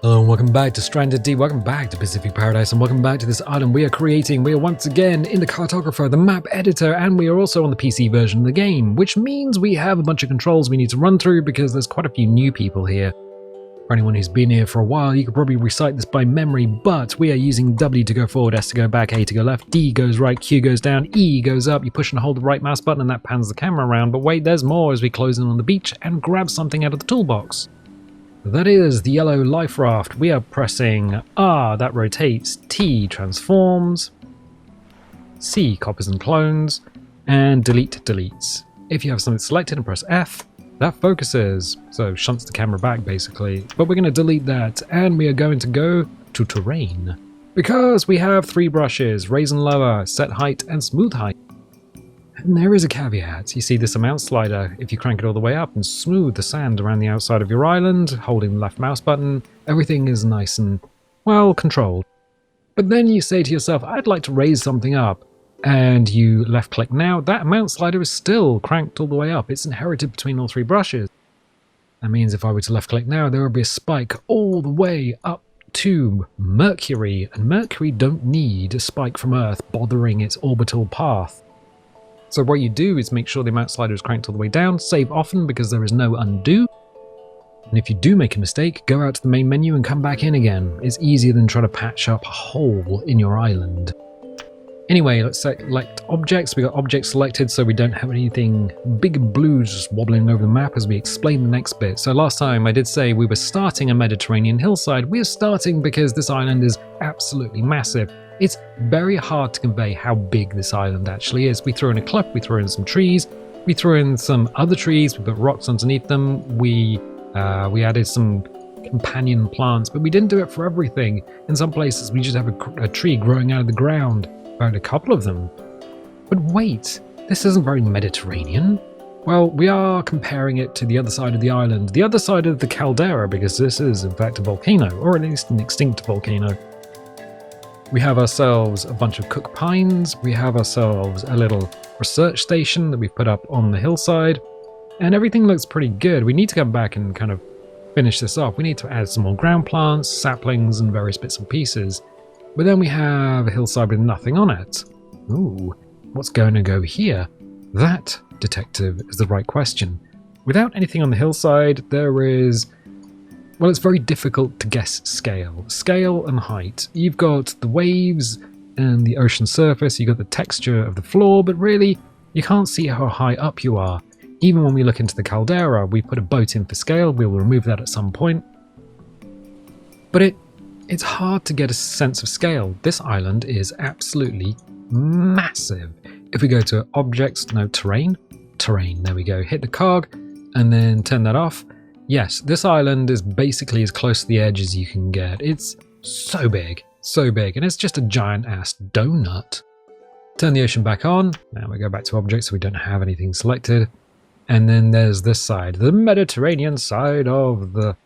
Hello and welcome back to Stranded D, welcome back to Pacific Paradise, and welcome back to this island we are once again in the cartographer, the map editor, and we are also on the PC version of the game, which means we have a bunch of controls we need to run through because there's quite a few new people here. For anyone who's been here for a while, you could probably recite this by memory, but we are using W to go forward, S to go back, A to go left, D goes right, Q goes down, E goes up. You push and hold the right mouse button and that pans the camera around, but wait, there's more as we close in on the beach and grab something out of the toolbox. That is the yellow life raft. We are pressing R, that rotates, T transforms, C copies and clones, and delete deletes. If you have something selected and press F, that focuses, so shunts the camera back basically. But we're going to delete that, and we are going to go to terrain. Because we have 3 brushes, raise and lower, set height, and smooth height. And there is a caveat. You see this amount slider, if you crank it all the way up and smooth the sand around the outside of your island, holding the left mouse button, everything is nice and, well, controlled. But then you say to yourself, I'd like to raise something up, and you left click now, that amount slider is still cranked all the way up. It's inherited between all 3 brushes. That means if I were to left click now, there would be a spike all the way up to Mercury, and Mercury don't need a spike from Earth bothering its orbital path. So what you do is make sure the amount slider is cranked all the way down, save often because there is no undo. And if you do make a mistake, go out to the main menu and come back in again. It's easier than trying to patch up a hole in your island. Anyway, let's select objects. We got objects selected so we don't have anything big and blue just wobbling over the map as we explain the next bit. So last time I did say we were starting a Mediterranean hillside. We're starting because this island is absolutely massive. It's very hard to convey how big this island actually is. We threw in a cliff, we threw in some trees, we threw in some other trees, we put rocks underneath them, we added some companion plants, but we didn't do it for everything. In some places we just have a tree growing out of the ground, found a couple of them. But wait, this isn't very Mediterranean. Well, we are comparing it to the other side of the island, the other side of the Caldera, because this is in fact a volcano, or at least an extinct volcano. We have ourselves a bunch of cook pines, we have ourselves a little research station that we've put up on the hillside, and everything looks pretty good. We need to come back and kind of finish this off. We need to add some more ground plants, saplings, and various bits and pieces. But then we have a hillside with nothing on it. Ooh, what's going to go here? That, detective, is the right question. Without anything on the hillside, there is... well, it's very difficult to guess scale. Scale and height. You've got the waves and the ocean surface, you've got the texture of the floor, but really, you can't see how high up you are. Even when we look into the Caldera, we put a boat in for scale, we will remove that at some point. But it's hard to get a sense of scale. This island is absolutely massive. If we go to objects, no, terrain, there we go. Hit the cog, and then turn that off. Yes, this island is basically as close to the edge as you can get. It's so big, and it's just a giant-ass donut. Turn the ocean back on. Now we go back to objects so we don't have anything selected. And then there's this side, the Mediterranean side of the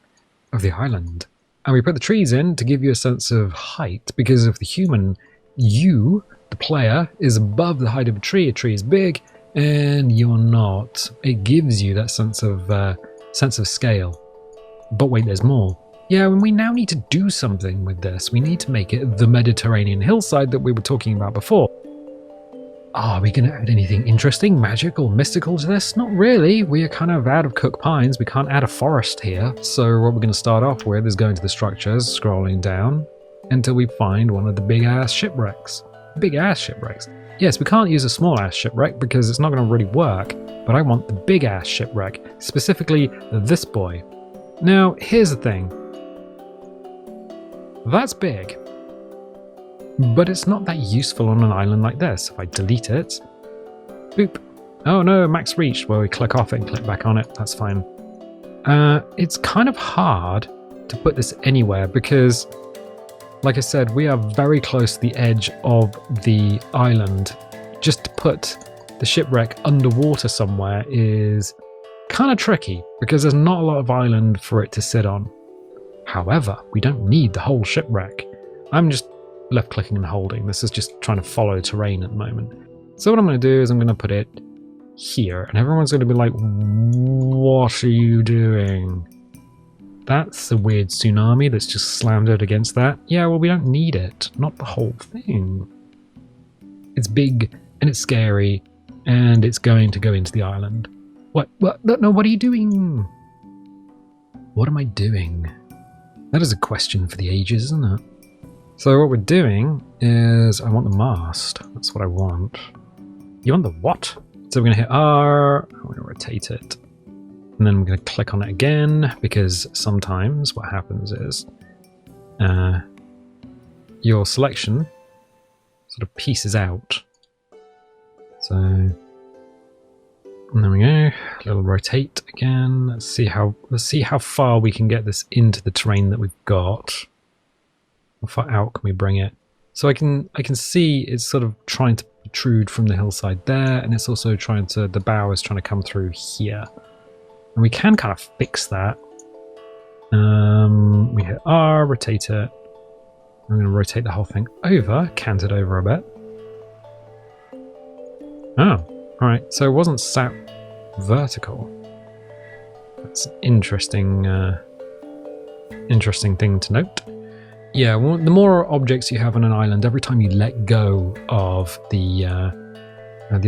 island. And we put the trees in to give you a sense of height, because if the human, you, the player, is above the height of a tree is big, and you're not. It gives you that sense of scale. But wait, there's more. Yeah, and we now need to do something with this. We need to make it the Mediterranean hillside that we were talking about before. Are we going to add anything interesting, magical, mystical to this? Not really. We are kind of out of cook pines. We can't add a forest here. So what we're going to start off with is going to the structures, scrolling down, until we find one of the big-ass shipwrecks. Big-ass shipwrecks. Yes, we can't use a small-ass shipwreck because it's not going to really work, but I want the big-ass shipwreck, specifically this boy. Now, here's the thing. That's big, but it's not that useful on an island like this. If I delete it, boop. Oh no, max reached. Well, we click off it and click back on it. That's fine. It's kind of hard to put this anywhere because, like I said, we are very close to the edge of the island. Just to put the shipwreck underwater somewhere is kind of tricky because there's not a lot of island for it to sit on. However, we don't need the whole shipwreck. I'm just left clicking and holding. This is just trying to follow terrain at the moment. So what I'm going to do is I'm going to put it here, and everyone's going to be like, what are you doing? That's a weird tsunami that's just slammed it against that. Yeah, well, we don't need it. Not the whole thing. It's big and it's scary and it's going to go into the island. What? No, what are you doing? What am I doing? That is a question for the ages, isn't it? So what we're doing is, I want the mast. That's what I want. You want the what? So we're going to hit R, I'm going to rotate it. And then we're going to click on it again, because sometimes what happens is your selection sort of pieces out. So, and there we go. A little rotate again. Let's see how far we can get this into the terrain that we've got. How far out can we bring it? So I can see it's sort of trying to protrude from the hillside there, and it's also trying to, the bow is trying to come through here. And we can kind of fix that. We hit R, rotate it. I'm going to rotate the whole thing over, cant it over a bit. Oh, alright, so it wasn't sat vertical. That's an interesting thing to note. Yeah, well, the more objects you have on an island, every time you let go of the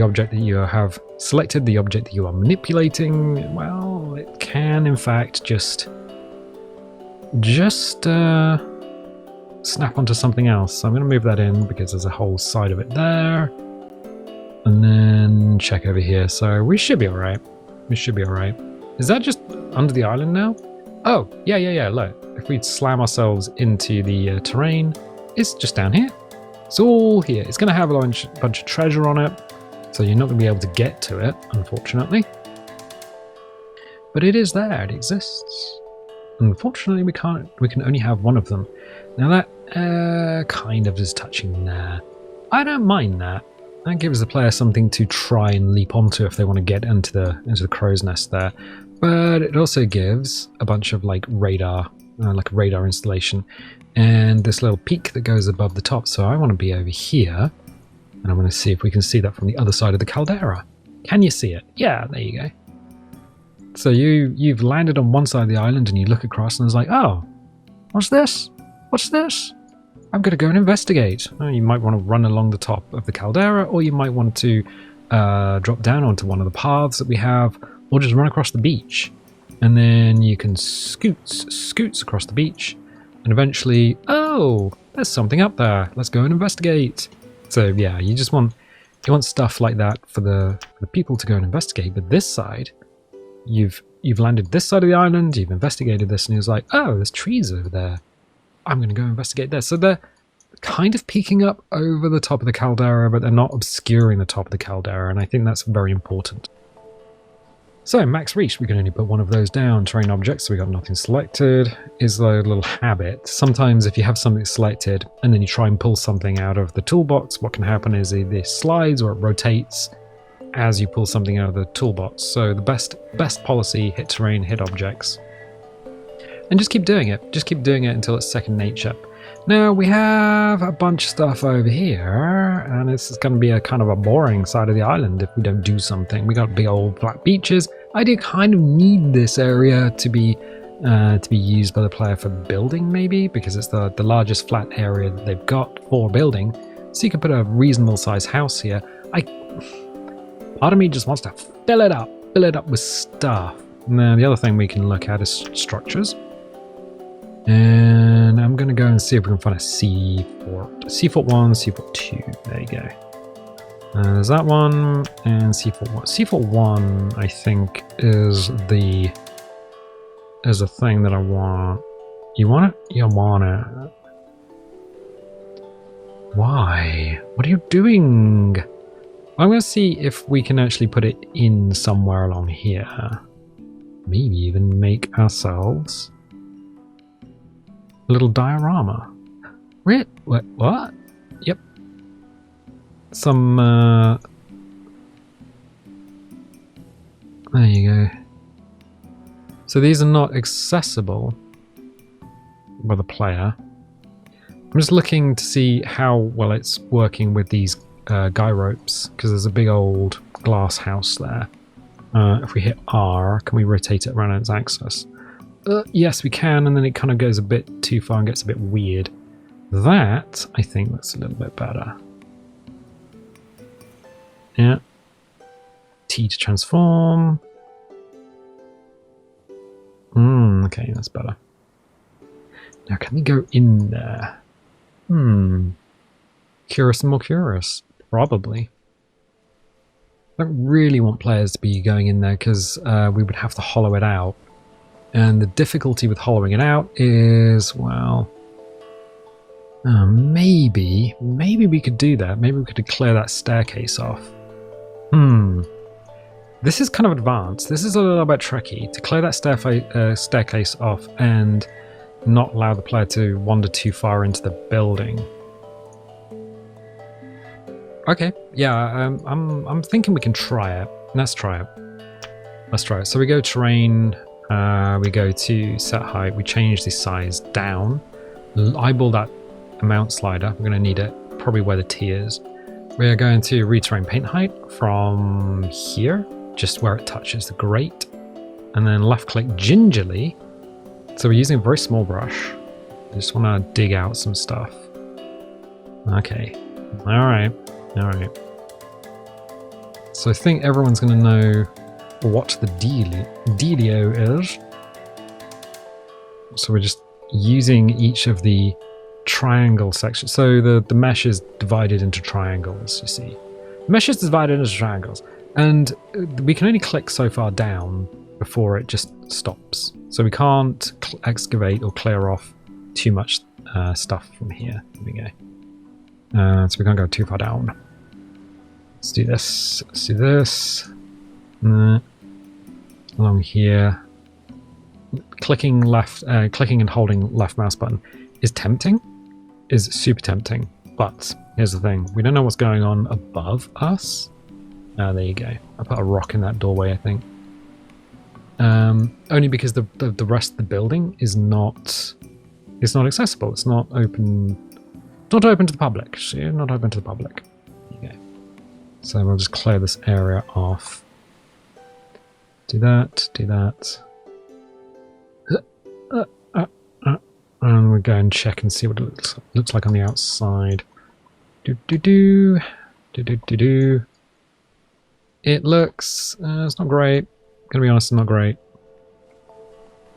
object that you have selected, the object that you are manipulating, well, it can in fact just snap onto something else. So I'm going to move that in because there's a whole side of it there. And then check over here. So we should be alright. We should be alright. Is that just under the island now? Oh, yeah, look. If we slam ourselves into the terrain, it's just down here. It's all here. It's going to have a bunch of treasure on it, so you're not going to be able to get to it, unfortunately. But it is there. It exists. Unfortunately, we can only have one of them. Now that kind of is touching there. I don't mind that. That gives the player something to try and leap onto if they want to get into the crow's nest there. But it also gives a bunch of like radar, like a radar installation, and this little peak that goes above the top. So I want to be over here, and I want to see if we can see that from the other side of the caldera. Can you see it? Yeah, there you go. So you've landed on one side of the island, and you look across, and it's like, oh, what's this? What's this? I'm going to go and investigate. Oh, you might want to run along the top of the caldera, or you might want to drop down onto one of the paths that we have, or just run across the beach. And then you can scoots across the beach, and eventually, oh, there's something up there. Let's go and investigate. So yeah, you want stuff like that for the people to go and investigate. But this side, you've landed this side of the island, you've investigated this, and he was like, oh, there's trees over there. I'm going to go investigate this. So they're kind of peeking up over the top of the caldera, but they're not obscuring the top of the caldera, and I think that's very important. So max reach, we can only put one of those down. Terrain objects, so we got nothing selected. Is the little habit. Sometimes if you have something selected and then you try and pull something out of the toolbox, what can happen is either it slides or it rotates as you pull something out of the toolbox. So the best policy, hit terrain, hit objects. And just keep doing it. Just keep doing it until it's second nature. Now we have a bunch of stuff over here, and this is going to be a kind of a boring side of the island if we don't do something. We got big old flat beaches. I do kind of need this area to be used by the player for building, maybe, because it's the largest flat area that they've got for building. So you can put a reasonable sized house here. Part of me just wants to fill it up with stuff. Now the other thing we can look at is structures. And I'm going to go and see if we can find a seafort. Seafort 1, Seafort 2. There you go. There's that one, and Seafort 1. Seafort 1, I think, is the thing that I want. You want it? You want it. Why? What are you doing? I'm going to see if we can actually put it in somewhere along here. Maybe even make ourselves a little diorama. What? Yep. Some, there you go. So these are not accessible by the player. I'm just looking to see how well it's working with these guy ropes, because there's a big old glass house there. If we hit R, can we rotate it around its axis? Yes, we can, and then it kind of goes a bit too far and gets a bit weird. That, I think, looks a little bit better. Yeah. T to transform. Okay, that's better. Now, can we go in there? Curious and more curious. Probably. I don't really want players to be going in there because we would have to hollow it out. And the difficulty with hollowing it out is, well... maybe we could do that. Maybe we could clear that staircase off. This is kind of advanced. This is a little bit tricky. To clear that staircase off and not allow the player to wander too far into the building. Okay, yeah, I'm thinking we can try it. Let's try it. Let's try it. So we go terrain, we go to set height, we change the size down, eyeball that amount slider. We're going to need it probably where the T is. We are going to reterrain paint height from here, just where it touches the grate, and then left click gingerly. So we're using a very small brush. I just want to dig out some stuff. Okay, all right. So I think everyone's going to know what the dealio is. So we're just using each of the triangle sections. So the mesh is divided into triangles, you see. The mesh is divided into triangles. And we can only click so far down before it just stops. So we can't excavate or clear off too much stuff from here. There we go. So we can't go too far down. Let's do this. Let's do this. Along here. Clicking and holding left mouse button is tempting. Is super tempting. But here's the thing. We don't know what's going on above us. There you go. I put a rock in that doorway, I think. Only because the rest of the building is not... It's not accessible. It's not open... Not open to the public. See? Not open to the public. There you go. So we'll just clear this area off. Do that. Do that. And we'll go and check and see what it looks like on the outside. Do. It looks... it's not great. Gonna be honest, it's not great.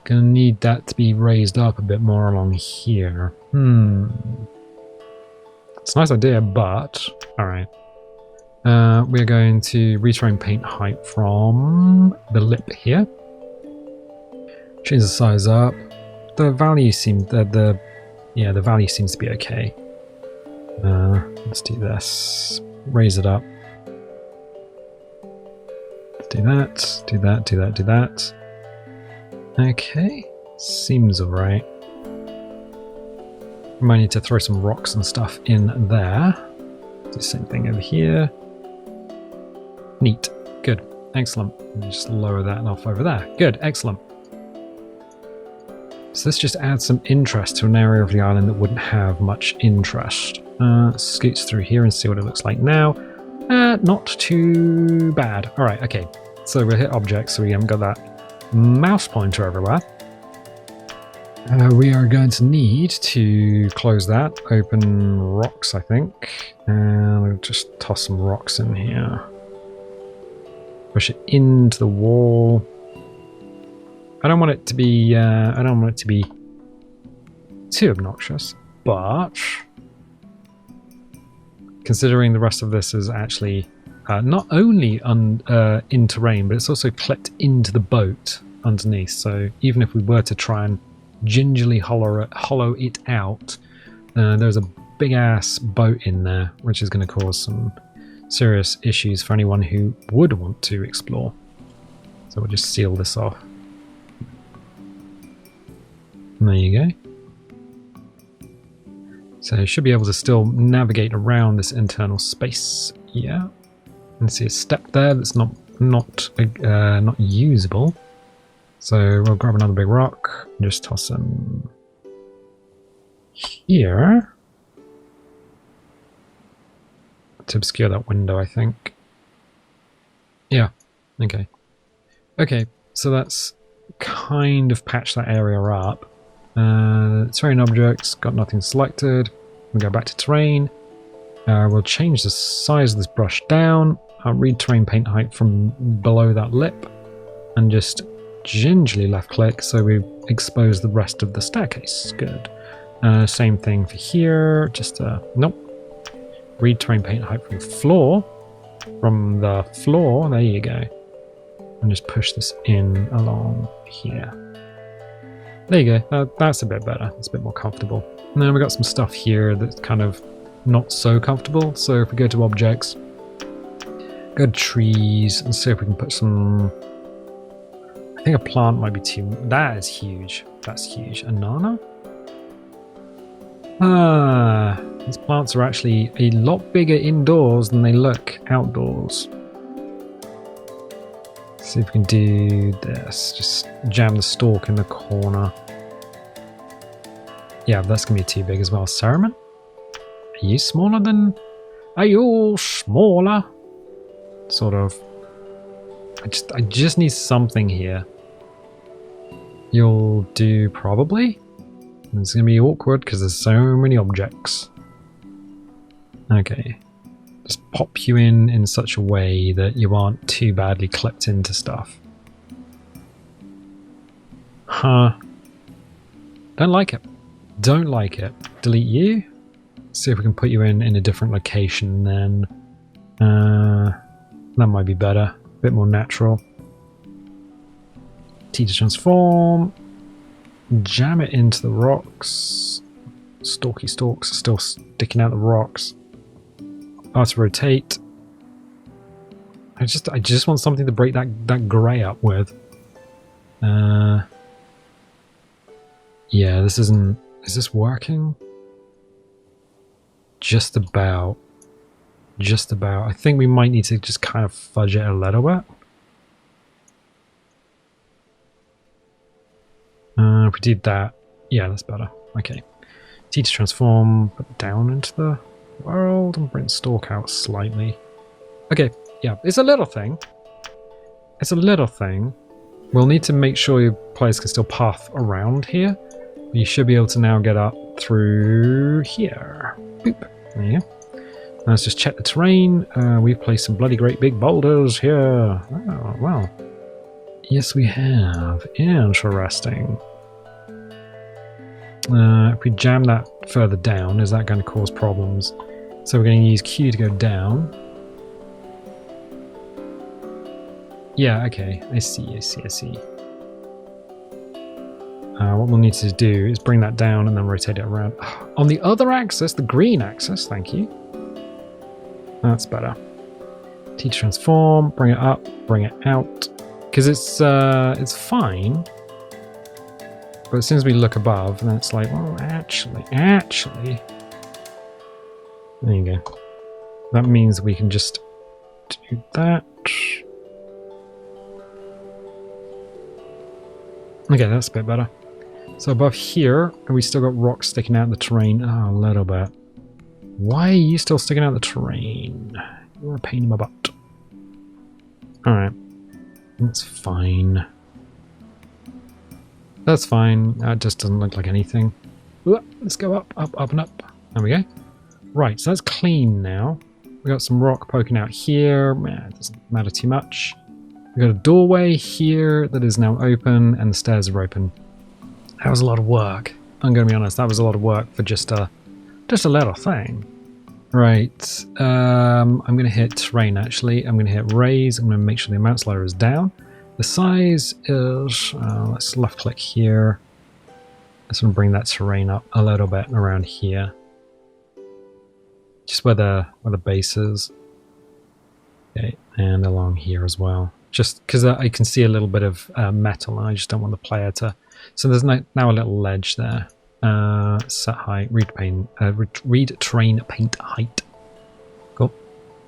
Gonna need that to be raised up a bit more along here. It's a nice idea, but... Alright. We're going to retrain paint height from the lip here. Change the size up. The value seems... the value seems to be okay. Let's do this. Raise it up. Do that. Okay, seems alright. We might need to throw some rocks and stuff in there. Do the same thing over here. Neat. Good. Excellent. Just lower that off over there. Good. Excellent. So this just adds some interest to an area of the island that wouldn't have much interest. Scoots through here and see what it looks like now. Not too bad. Alright, okay. So we'll hit objects, so we haven't got that mouse pointer everywhere. We are going to need to close that. Open rocks, I think. And we'll just toss some rocks in here. Push it into the wall. I don't want it to be too obnoxious, but considering the rest of this is actually not only in terrain, but it's also clipped into the boat underneath. So even if we were to try and gingerly hollow it out, there's a big ass boat in there, which is going to cause some serious issues for anyone who would want to explore. So we'll just seal this off. And there you go. So you should be able to still navigate around this internal space. Yeah. And see a step there that's not usable. So we'll grab another big rock and just toss them here to obscure that window, I think. Yeah. Okay. Okay. So that's kind of patch that area up. Terrain objects, got nothing selected. We'll go back to terrain. We'll change the size of this brush down. I'll read terrain paint height from below that lip and just gingerly left click so we expose the rest of the staircase. Good. Same thing for here. Just nope. Read terrain paint height from the floor. From the floor, there you go. And just push this in along here. There you go. That's a bit better. It's a bit more comfortable. And then we've got some stuff here that's kind of not so comfortable. So if we go to objects, go to trees, and see if we can put some... I think a plant might be too... That is huge. That's huge. A nana? These plants are actually a lot bigger indoors than they look outdoors. See if we can do this. Just jam the stalk in the corner. Yeah, that's going to be too big as well. Cereman? Are you smaller than... Are you smaller? Sort of. I just need something here. You'll do probably. It's going to be awkward because there's so many objects. Okay. Just pop you in such a way that you aren't too badly clipped into stuff. Huh. Don't like it. Don't like it. Delete you. See if we can put you in a different location then. That might be better. A bit more natural. T to transform. Jam it into the rocks. Stalky stalks are still sticking out the rocks. R to rotate. I just want something to break that grey up with. Yeah, this isn't... Is this working? Just about. Just about. I think we might need to just kind of fudge it a little bit. If we did that, yeah, that's better. Okay. T to transform, put down into the world and bring stalk out slightly. Okay, yeah, it's a little thing. It's a little thing. We'll need to make sure your players can still path around here. You should be able to now get up through here. Boop. There you go. Let's just check the terrain. We've placed some bloody great big boulders here. Oh, wow. Yes, we have. Interesting. If we jam that further down, is that going to cause problems? So we're going to use Q to go down. Yeah, okay. I see. What we'll need to do is bring that down and then rotate it around. On the other axis, the green axis, thank you. That's better. T to transform, bring it up, bring it out. Because it's fine. But as soon as we look above, then it's like, well, actually. There you go. That means we can just do that. Okay, that's a bit better. So above here, we still got rocks sticking out the terrain. Oh, a little bit. Why are you still sticking out the terrain? You're a pain in my butt. Alright. That's fine. That's fine. That just doesn't look like anything. Let's go up, and up. There we go. Right, so that's clean now. We got some rock poking out here. It doesn't matter too much. We got a doorway here that is now open, and the stairs are open. That was a lot of work. I'm going to be honest. That was a lot of work for just a little thing. Right. I'm going to hit terrain. Actually, I'm going to hit raise. I'm going to make sure the amount slider is down. The size is, let's left click here. Let's bring that terrain up a little bit around here. Just where the base is. Okay, and along here as well. Just because I can see a little bit of metal and I just don't want the player to... So there's now a little ledge there. Set height, read terrain paint height. Cool.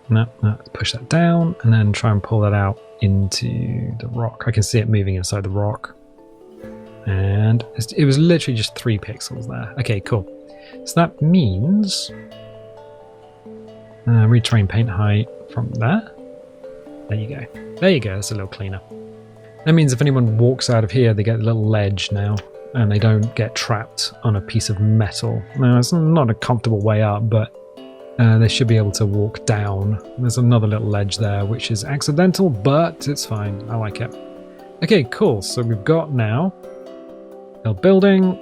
Now, let's push that down and then try and pull that out into the rock. I can see it moving inside the rock. And it was literally just 3 pixels there. Okay, cool. So that means retrain paint height from there. There you go. There you go. That's a little cleaner. That means if anyone walks out of here, they get a little ledge now, and they don't get trapped on a piece of metal. Now, it's not a comfortable way up, but they should be able to walk down. There's another little ledge there, which is accidental, but it's fine. I like it. Okay, cool. So we've got now a building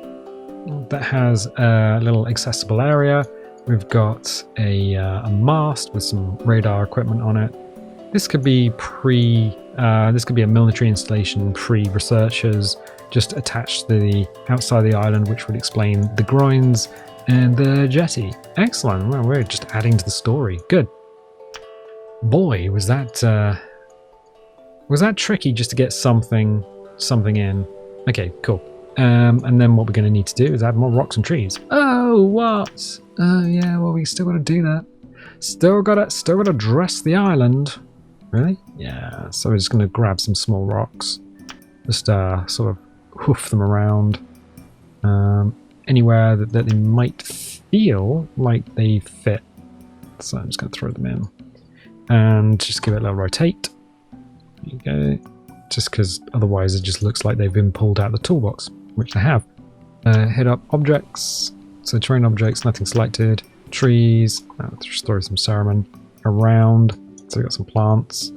that has a little accessible area. We've got a mast with some radar equipment on it. This could be this could be a military installation pre-researchers just attached to the outside of the island, which would explain the groins and the jetty. Excellent. Well, we're just adding to the story. Good. Boy, was that tricky just to get something in. Okay, cool. And then what we're going to need to do is add more rocks and trees. Oh, what? Yeah, well, we still got to do that. Still got to dress the island. Really? Yeah. So we're just going to grab some small rocks, just sort of hoof them around anywhere that they might feel like they fit. So I'm just going to throw them in and just give it a little rotate. There you go. Just because otherwise it just looks like they've been pulled out of the toolbox, which they have. Hit up objects. So terrain objects, nothing selected. Trees. Just throw some cerumen around. So we've got some plants.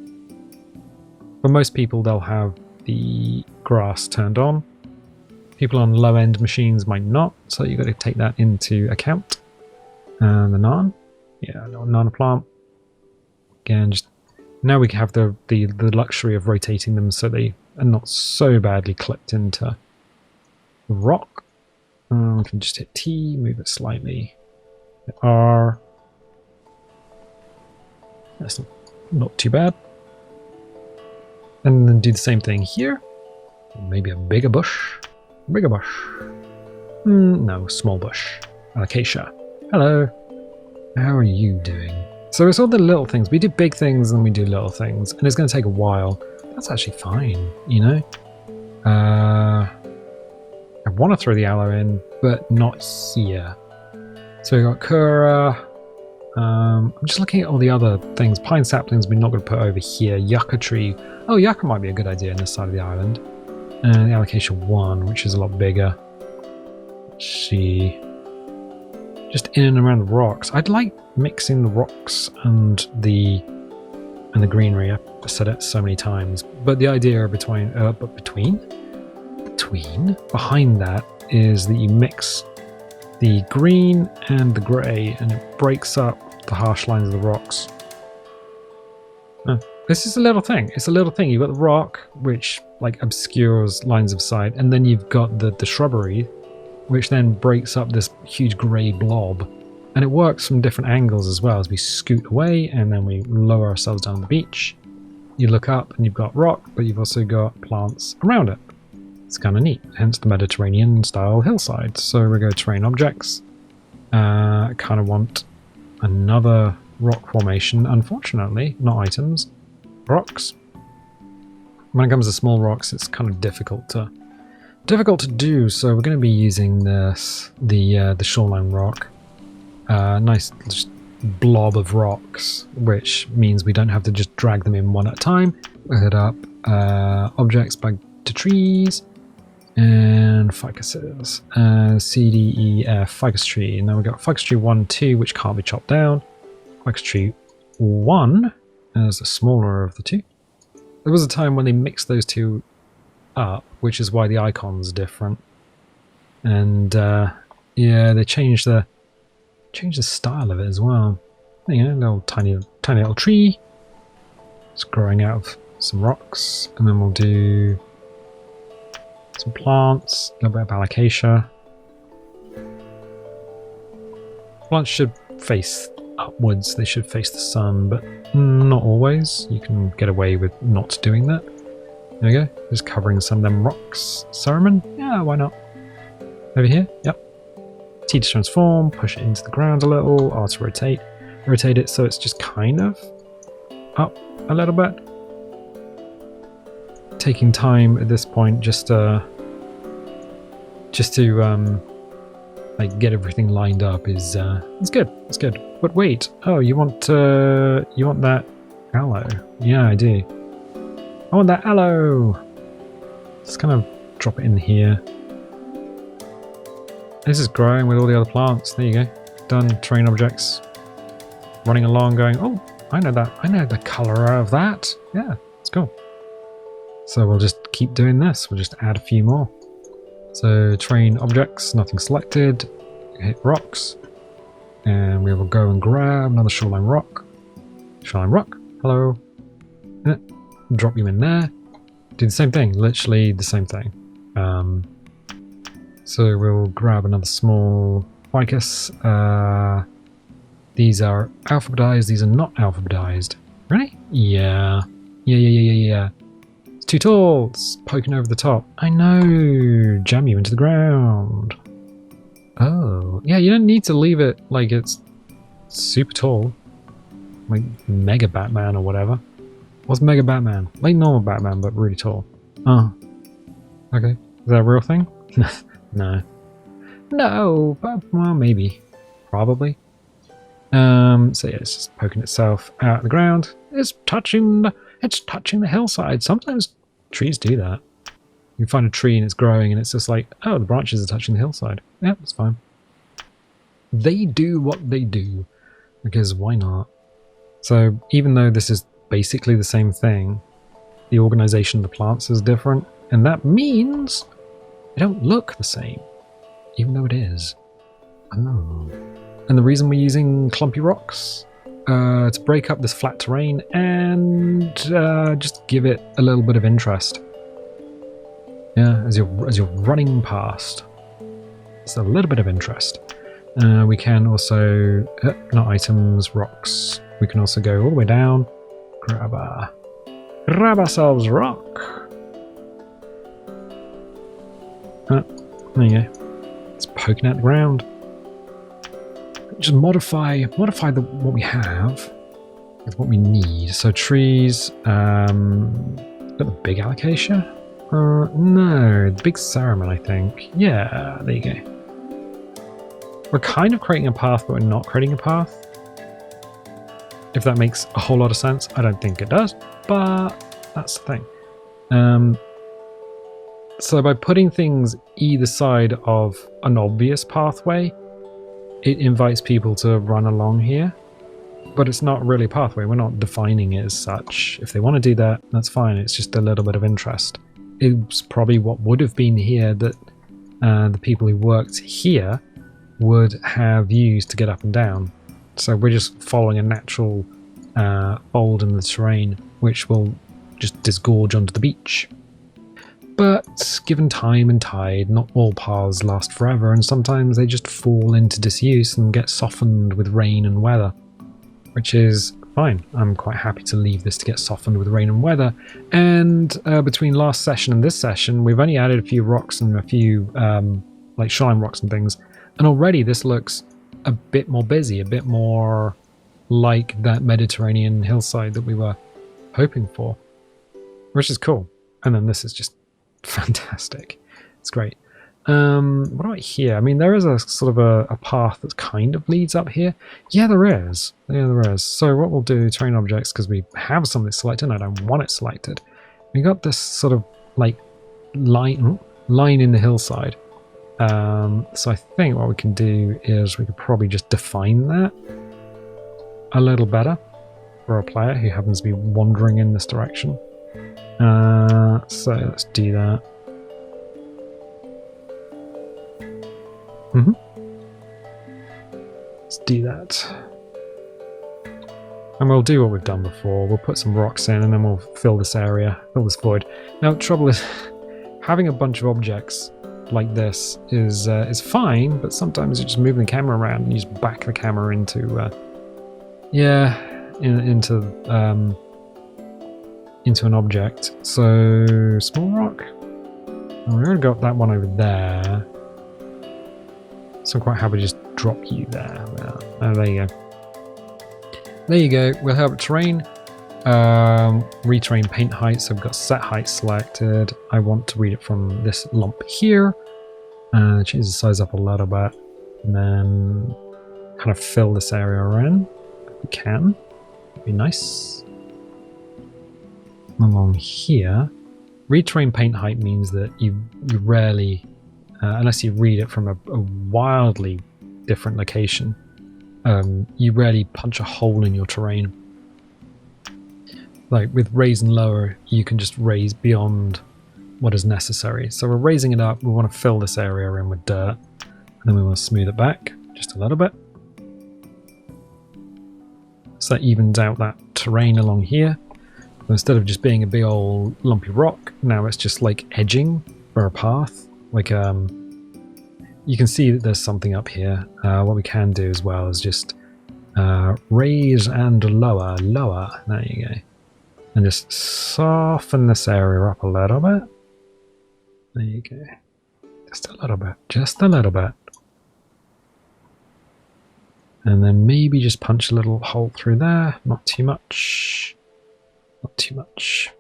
For most people, they'll have the grass turned on. People on low-end machines might not, so you've got to take that into account. And the naan. Yeah, a little nana plant. Again, just now we have the luxury of rotating them so they are not so badly clipped into the rock. We can just hit T, move it slightly. Hit R. That's not too bad. And then do the same thing here. Maybe a bigger bush. Bigger bush. No, small bush. Acacia. Hello. How are you doing? So it's all the little things. We do big things and we do little things. And it's going to take a while. That's actually fine, you know? I want to throw the aloe in, but not here. So we've got Kura. I'm just looking at all the other things. Pine saplings we're not going to put over here. Yucca tree. Oh, yucca might be a good idea on this side of the island. And the Acacia 1, which is a lot bigger. Let's see. Just in and around the rocks. I'd like mixing the rocks and the greenery. I've said it so many times. But the idea behind that is that you mix the green and the grey, and it breaks up the harsh lines of the rocks. This is a little thing. It's a little thing. You've got the rock, which like obscures lines of sight, and then you've got the shrubbery, which then breaks up this huge grey blob. And it works from different angles as well, as we scoot away and then we lower ourselves down the beach. You look up and you've got rock, but you've also got plants around it. It's kind of neat, hence the Mediterranean style hillside. So we go terrain objects. I kind of want another rock formation, unfortunately, not items, rocks. When it comes to small rocks, it's kind of difficult to do. So we're going to be using the shoreline rock, nice just blob of rocks, which means we don't have to just drag them in one at a time. We'll hit up objects back to trees. And ficuses. C, D, E, F, ficus tree. And then we've got ficus tree 1, 2, which can't be chopped down. Ficus tree 1 is the smaller of the two. There was a time when they mixed those two up, which is why the icon's are different. And yeah, they changed the style of it as well. You know, little tiny little tree. It's growing out of some rocks, and then we'll do some plants, a little bit of alocasia. Plants should face upwards, they should face the sun, but not always. You can get away with not doing that. There we go, just covering some of them rocks. Cerumen? Yeah, why not? Over here? Yep. T to transform, push it into the ground a little, R to rotate. Rotate it so it's just kind of up a little bit. Taking time at this point just to like get everything lined up is it's good. It's good. But wait, oh, you want that aloe? Yeah, I do. I want that aloe. Just kind of drop it in here. This is growing with all the other plants. There you go. Done. Terrain objects. Running along going, oh, I know that. I know the color of that. Yeah, it's cool. So we'll just keep doing this. We'll just add a few more. So terrain objects, nothing selected. Hit rocks. And we will go and grab another shoreline rock. Shoreline rock. Hello. Drop you in there. Do the same thing. Literally the same thing. So we'll grab another small ficus. These are alphabetized. These are not alphabetized. Really? Yeah. Yeah. It's too tall. It's poking over the top. I know. Jam you into the ground. Oh. Yeah, you don't need to leave it like it's super tall. Like Mega Batman or whatever. What's Mega Batman? Like normal Batman, but really tall. Oh. Okay. Is that a real thing? No. No, but well, maybe. Probably. So yeah, it's just poking itself out of the ground. It's touching the hillside. Sometimes trees do that. You find a tree and it's growing and it's just like, oh, the branches are touching the hillside. Yeah, that's fine. They do what they do. Because why not? So even though this is basically the same thing, the organization of the plants is different. And that means they don't look the same. Even though it is. Oh. And the reason we're using clumpy rocks to break up this flat terrain and just give it a little bit of interest. Yeah, as you're running past, it's a little bit of interest. We can also not items, rocks. We can also go all the way down, grab ourselves rock. There you go. It's poking at the ground. Just modify what we have with what we need. So trees, got the big alocasia? No, the big cereman, I think. Yeah, there you go. We're kind of creating a path, but we're not creating a path. If that makes a whole lot of sense. I don't think it does, but that's the thing. So by putting things either side of an obvious pathway, it invites people to run along here, but it's not really a pathway. We're not defining it as such. If they want to do that, that's fine. It's just a little bit of interest. It's probably what would have been here that the people who worked here would have used to get up and down. So we're just following a natural fold in the terrain, which will just disgorge onto the beach. But given time and tide, not all paths last forever, and sometimes they just fall into disuse and get softened with rain and weather, which is fine. I'm quite happy to leave this to get softened with rain and weather. And between last session and this session, we've only added a few rocks and a few like shoreline rocks and things, and already this looks a bit more busy, a bit more like that Mediterranean hillside that we were hoping for, which is cool. And then this is just fantastic. It's great. What about here? I mean, there is a sort of a path that kind of leads up here. Yeah, there is. Yeah, there is. So what we'll do, terrain objects, because we have something selected and I don't want it selected. We got this sort of like line in the hillside. So I think what we can do is we could probably just define that a little better for a player who happens to be wandering in this direction. So let's do that. Let's do that. And we'll do what we've done before. We'll put some rocks in and then we'll fill this area, fill this void. Now the trouble is, having a bunch of objects like this is fine, but sometimes you're just moving the camera around and you just back the camera into into an object. So small rock. Oh, we already got that one over there. So I'm quite happy to just drop you there. Oh, there you go. There you go. We'll have terrain. Retrain paint height. So we've got set height selected. I want to read it from this lump here. Change the size up a little bit. And then kind of fill this area in. If we can. That'd be nice. Along here. Read terrain paint height means that you rarely, unless you read it from a wildly different location, you rarely punch a hole in your terrain. Like with raise and lower, you can just raise beyond what is necessary. So we're raising it up. We want to fill this area in with dirt, and then we want to smooth it back just a little bit. So that evens out that terrain along here. Instead of just being a big old lumpy rock, now it's just like edging for a path. Like you can see that there's something up here. What we can do as well is just raise and lower. There you go. And just soften this area up a little bit. There you go. Just a little bit. Just a little bit. And then maybe just punch a little hole through there. Not too much. Not too much.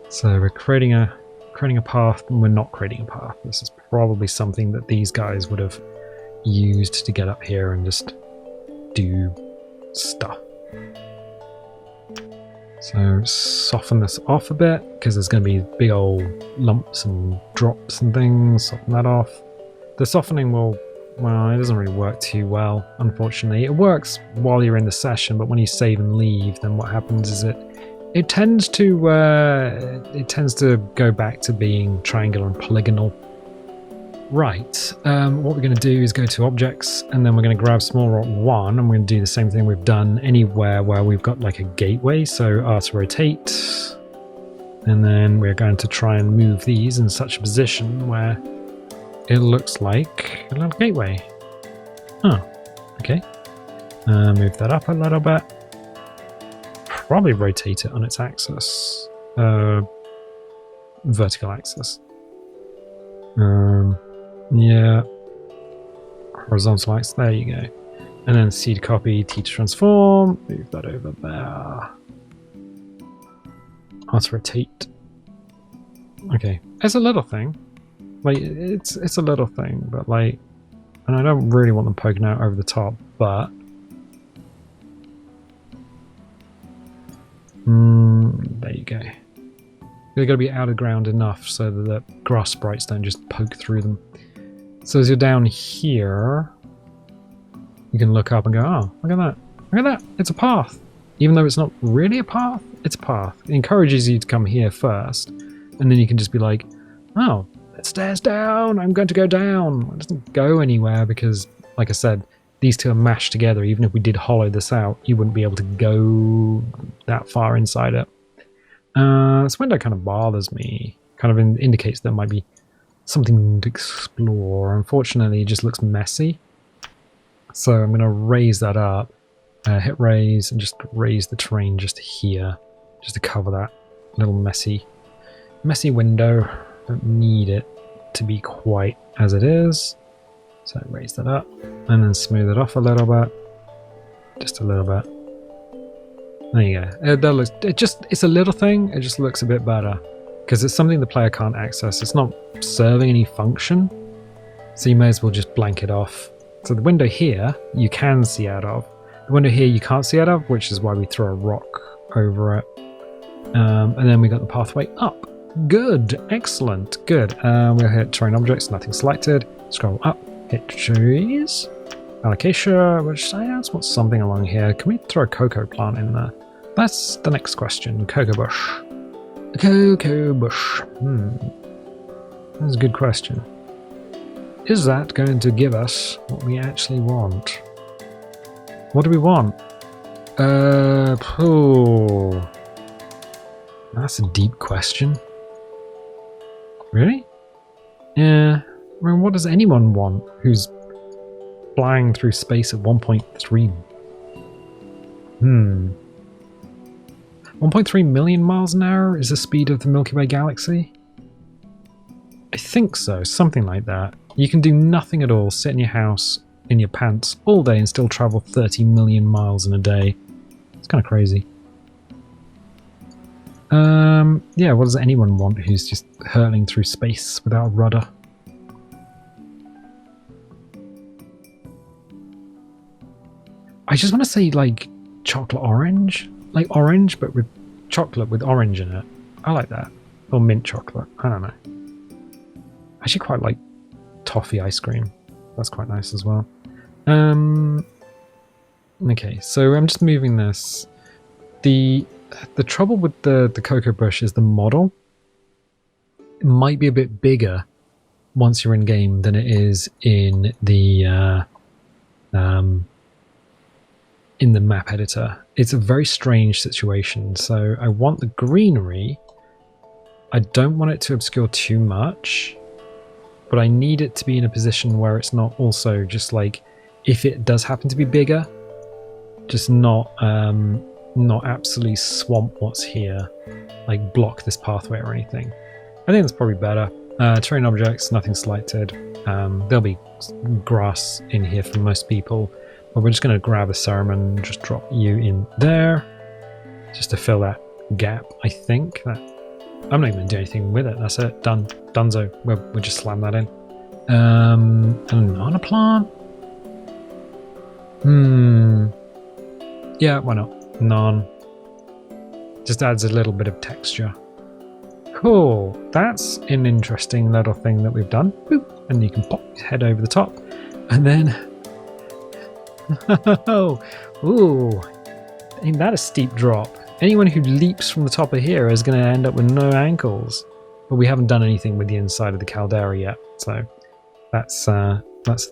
So we're creating a path, and we're not creating a path. This is probably something that these guys would have used to get up here and just do stuff. So soften this off a bit, because there's going to be big old lumps and drops and things. Soften that off. The softening will, well, it doesn't really work too well, unfortunately. It works while you're in the session, but when you save and leave, then what happens is it tends to go back to being triangular and polygonal. Right, what we're going to do is go to objects, and then we're going to grab small rock 1, and we're going to do the same thing we've done anywhere where we've got like a gateway. So R to rotate, and then we're going to try and move these in such a position where it looks like a little gateway. Oh, okay. Move that up a little bit. Probably rotate it on its axis. Vertical axis. Yeah. Horizontal axis. There you go. And then C to copy, T to transform. Move that over there. R to rotate. Okay. It's a little thing. Like, it's a little thing, but like, and I don't really want them poking out over the top, but there you go. They're going to be out of ground enough so that the grass sprites don't just poke through them. So as you're down here, you can look up and go, oh, look at that. Look at that. It's a path. Even though it's not really a path, it's a path. It encourages you to come here first, and then you can just be like, oh, it stairs down. I'm going to go down. It doesn't go anywhere because, like I said, these two are mashed together. Even if we did hollow this out, you wouldn't be able to go that far inside it. This window kind of bothers me. Kind of indicates there might be something to explore. Unfortunately, it just looks messy. So I'm going to raise that up. Hit raise and just raise the terrain just here. Just to cover that little messy window. Don't need it to be quite as it is. So raise that up and then smooth it off a little bit. Just a little bit. There you go. It's a little thing. It just looks a bit better because it's something the player can't access. It's not serving any function, so you may as well just blank it off. So the window here you can see out of. The window here you can't see out of, which is why we throw a rock over it. And then we got the pathway up. Good, excellent, good. We'll hit terrain objects, nothing selected. Scroll up, hit trees. Allocation, which I just want something along here. Can we throw a cocoa plant in there? That's the next question. Cocoa bush. Cocoa bush. That's a good question. Is that going to give us what we actually want? What do we want? That's a deep question. Really? Yeah. I mean, what does anyone want who's flying through space at 1.3? 1.3 million miles an hour is the speed of the Milky Way galaxy? I think so, something like that. You can do nothing at all, sit in your house, in your pants, all day and still travel 30 million miles in a day. It's kind of crazy. Yeah, what does anyone want who's just hurtling through space without a rudder? I just want to say, like, chocolate orange? Like orange, but with chocolate with orange in it. I like that. Or mint chocolate. I don't know. I actually quite like toffee ice cream. That's quite nice as well. Okay, so I'm just moving this. The trouble with the cocoa bush is the model. It might be a bit bigger once you're in game than it is in the map editor. It's a very strange situation. So I want the greenery. I don't want it to obscure too much, but I need it to be in a position where it's not also just like, if it does happen to be bigger, just not absolutely swamp what's here, like block this pathway or anything. I think that's probably better. Terrain objects, nothing selected. There'll be grass in here for most people, but we're just going to grab a ceremony and just drop you in there, just to fill that gap. I think that I'm not even going to do anything with it. That's it. Done. Dunzo. We'll just slam that in. And on a plant. Yeah, why not? None. Just adds a little bit of texture. Cool. That's an interesting little thing that we've done. Boop. And you can pop your head over the top. And then... ooh. Ain't that a steep drop? Anyone who leaps from the top of here is going to end up with no ankles. But we haven't done anything with the inside of the Caldera yet. So that's the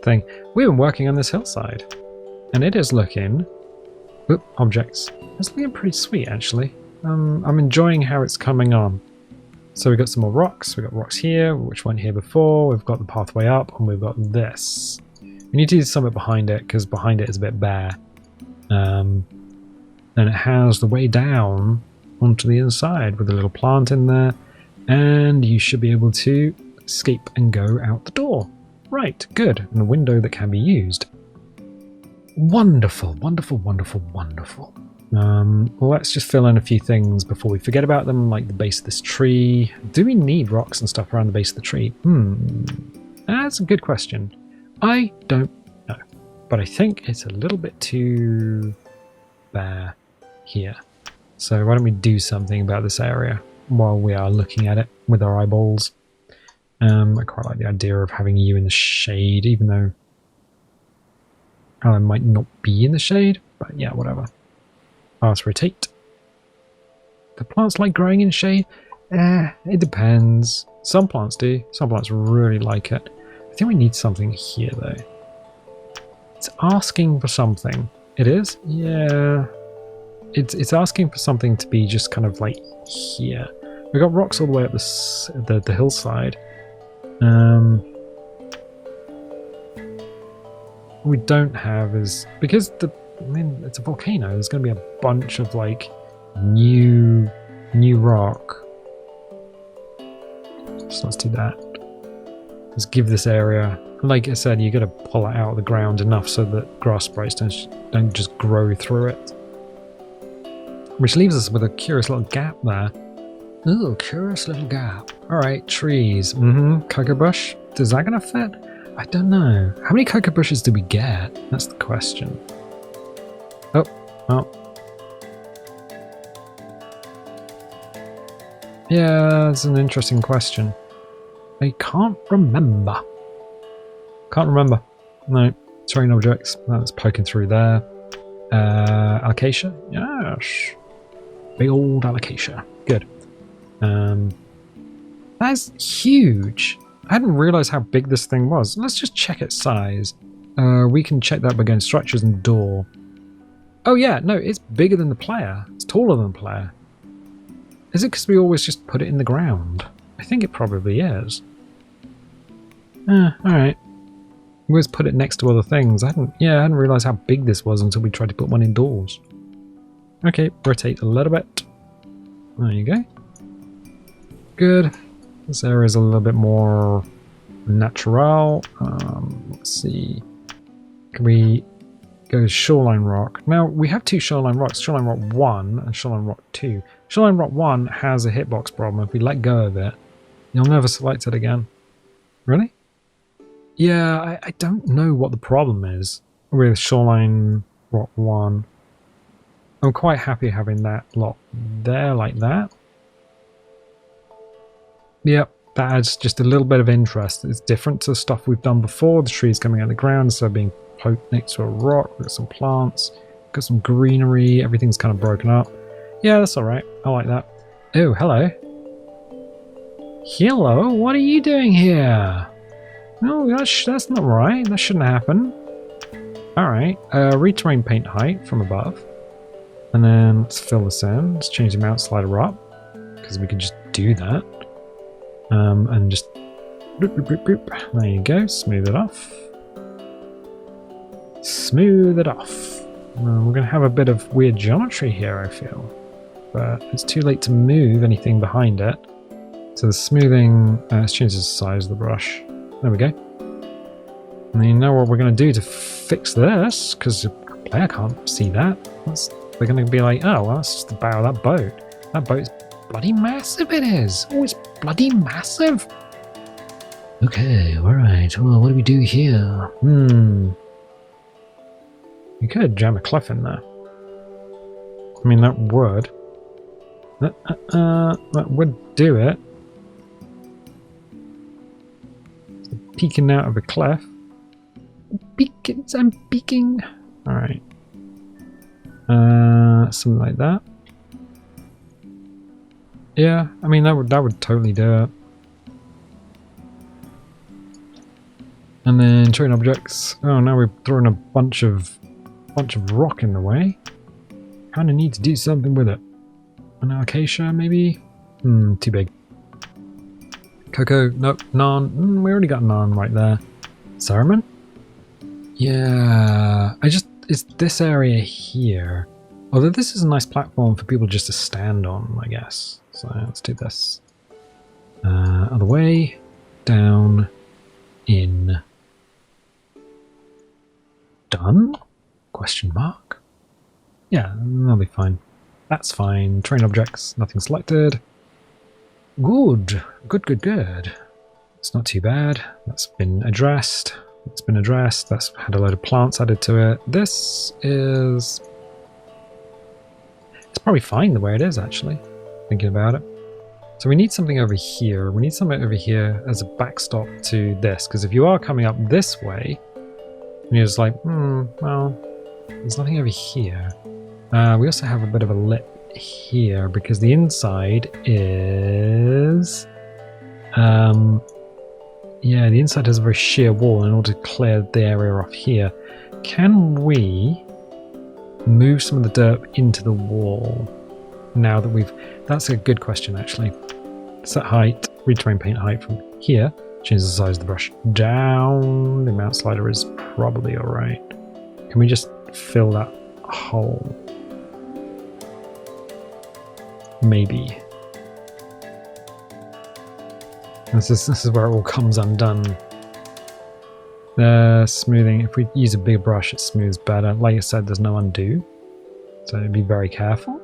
thing. We've been working on this hillside. And it is looking... Oop, objects. It's looking pretty sweet, actually. I'm enjoying how it's coming on. So we've got some more rocks. We've got rocks here, which weren't here before. We've got the pathway up, and we've got this. We need to do something behind it, because behind it is a bit bare. And it has the way down onto the inside with a little plant in there. And you should be able to escape and go out the door. Right, good. And a window that can be used. Wonderful, wonderful, wonderful, wonderful. Let's just fill in a few things before we forget about them, like the base of this tree. Do we need rocks and stuff around the base of the tree? That's a good question. I don't know, but I think it's a little bit too bare here. So why don't we do something about this area while we are looking at it with our eyeballs? I quite like the idea of having you in the shade, even though I might not be in the shade, but yeah, whatever. Fast rotate. The plants like growing in shade? It depends. Some plants do. Some plants really like it. I think we need something here, though. It's asking for something. It is? Yeah. It's asking for something to be just kind of like here. We've got rocks all the way up the hillside. We don't have is because it's a volcano. There's going to be a bunch of like new rock. So let's do that. Let's give this area. Like I said, you got to pull it out of the ground enough so that grass sprites don't just grow through it. Which leaves us with a curious little gap there. Ooh, curious little gap. All right, trees. Cocoa bush. Is that going to fit? I don't know. How many cocoa bushes do we get? That's the question. Oh. Yeah, that's an interesting question. I can't remember. No. Terrain objects. That's poking through there. Alocasia? Yes. Big old alocasia. Good. That's huge. I hadn't realised how big this thing was. Let's just check its size. We can check that by going structures and door. Oh yeah, no, it's bigger than the player. It's taller than the player. Is it because we always just put it in the ground? I think it probably is. Alright. We always put it next to other things. I hadn't realised how big this was until we tried to put one indoors. Okay, rotate a little bit. There you go. Good. This area is a little bit more natural. Let's see. Can we go shoreline rock? Now, we have two shoreline rocks. Shoreline rock 1 and shoreline rock 2. Shoreline rock 1 has a hitbox problem. If we let go of it, you'll never select it again. Really? Yeah, I don't know what the problem is with shoreline rock 1. I'm quite happy having that lot there like that. Yep, that adds just a little bit of interest. It's different to stuff we've done before. The trees coming out of the ground instead of being poked next to a rock. We've got some plants, got some greenery. Everything's kind of broken up. Yeah, that's all right. I like that. Oh, hello. Hello, what are you doing here? No, that's not right. That shouldn't happen. All right, retrain paint height from above. And then let's fill this in. Let's change the mount slider up, because we could just do that. And just boop, boop, boop, boop. There you go. Smooth it off. Smooth it off. We're going to have a bit of weird geometry here, I feel. But it's too late to move anything behind it. So the smoothing, let's change the size of the brush. There we go. And then you know what we're going to do to fix this, because the player can't see that. They're going to be like, oh, well, that's just the bow of that boat. That boat's bloody massive, it is. Oh, it's bloody massive. Okay, alright. Well, what do we do here? You could jam a cliff in there. I mean, that would. That would do it. Peeking out of a cliff. I'm peeking. Alright. Something like that. Yeah, I mean that would totally do it. And then terrain objects. Oh, now we've thrown a bunch of rock in the way. Kind of need to do something with it. An acacia, maybe? Too big. Cocoa, nope. Naan. We already got naan right there. Saruman? Yeah, it's this area here. Although this is a nice platform for people just to stand on, I guess. So let's do this. Other way, down, in. Done? Question mark? Yeah, that'll be fine. That's fine. Terrain objects, nothing selected. Good. Good. It's not too bad. That's been addressed. That's had a load of plants added to it. This is... It's probably fine the way it is, actually, thinking about it. So we need something over here. We need something over here as a backstop to this, because if you are coming up this way, and you're just like, well, there's nothing over here. We also have a bit of a lip here, because the inside is... yeah, the inside has a very sheer wall in order to clear the area off here. Can we move some of the dirt into the wall now that we've... That's a good question, actually. Set height, retrain paint height from here. Change the size of the brush down. The mount slider is probably alright. Can we just fill that hole? Maybe. This is where it all comes undone. The smoothing, if we use a bigger brush, it smooths better. Like I said, there's no undo, so be very careful.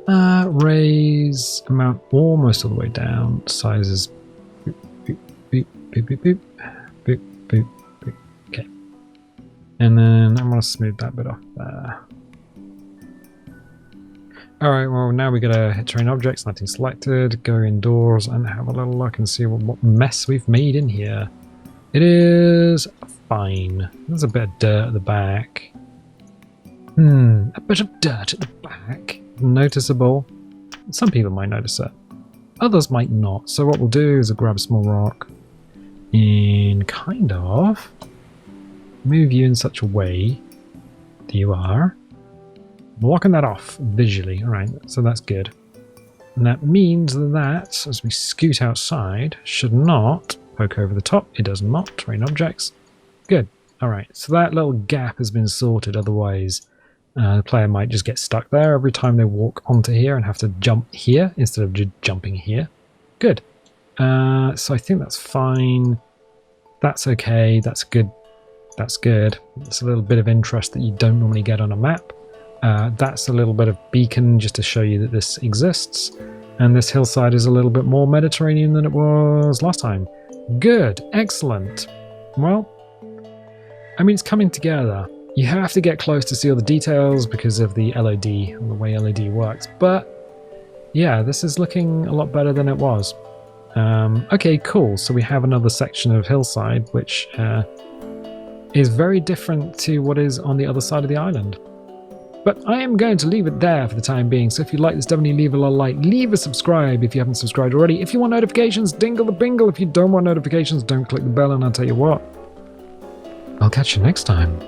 Raise amount almost all the way down. Sizes. Boop, boop, boop, boop, boop, boop, boop, boop, boop. Okay. And then I'm going to smooth that bit off there. Alright, well now we gotta hit terrain objects, nothing selected, go indoors and have a little look and see what mess we've made in here. It is fine. There's a bit of dirt at the back. A bit of dirt at the back. Noticeable. Some people might notice it. Others might not. So what we'll do is we'll grab a small rock and kind of move you in such a way that you are blocking that off visually. Alright, so that's good. And that means that, as we scoot outside, should not poke over the top. It does not. Terrain objects. Good. Alright, so that little gap has been sorted. Otherwise, the player might just get stuck there every time they walk onto here and have to jump here instead of just jumping here. Good. So I think that's fine. That's okay. That's good. That's good. It's a little bit of interest that you don't normally get on a map. That's a little bit of beacon just to show you that this exists. And this hillside is a little bit more Mediterranean than it was last time. Good. Excellent. Well, I mean, it's coming together. You have to get close to see all the details because of the LOD, and the way LOD works. But yeah, this is looking a lot better than it was. Okay, cool. So we have another section of Hillside, which is very different to what is on the other side of the island. But I am going to leave it there for the time being. So if you like this, definitely leave a like, leave a subscribe if you haven't subscribed already. If you want notifications, dingle the bingle. If you don't want notifications, don't click the bell, and I'll tell you what, I'll catch you next time.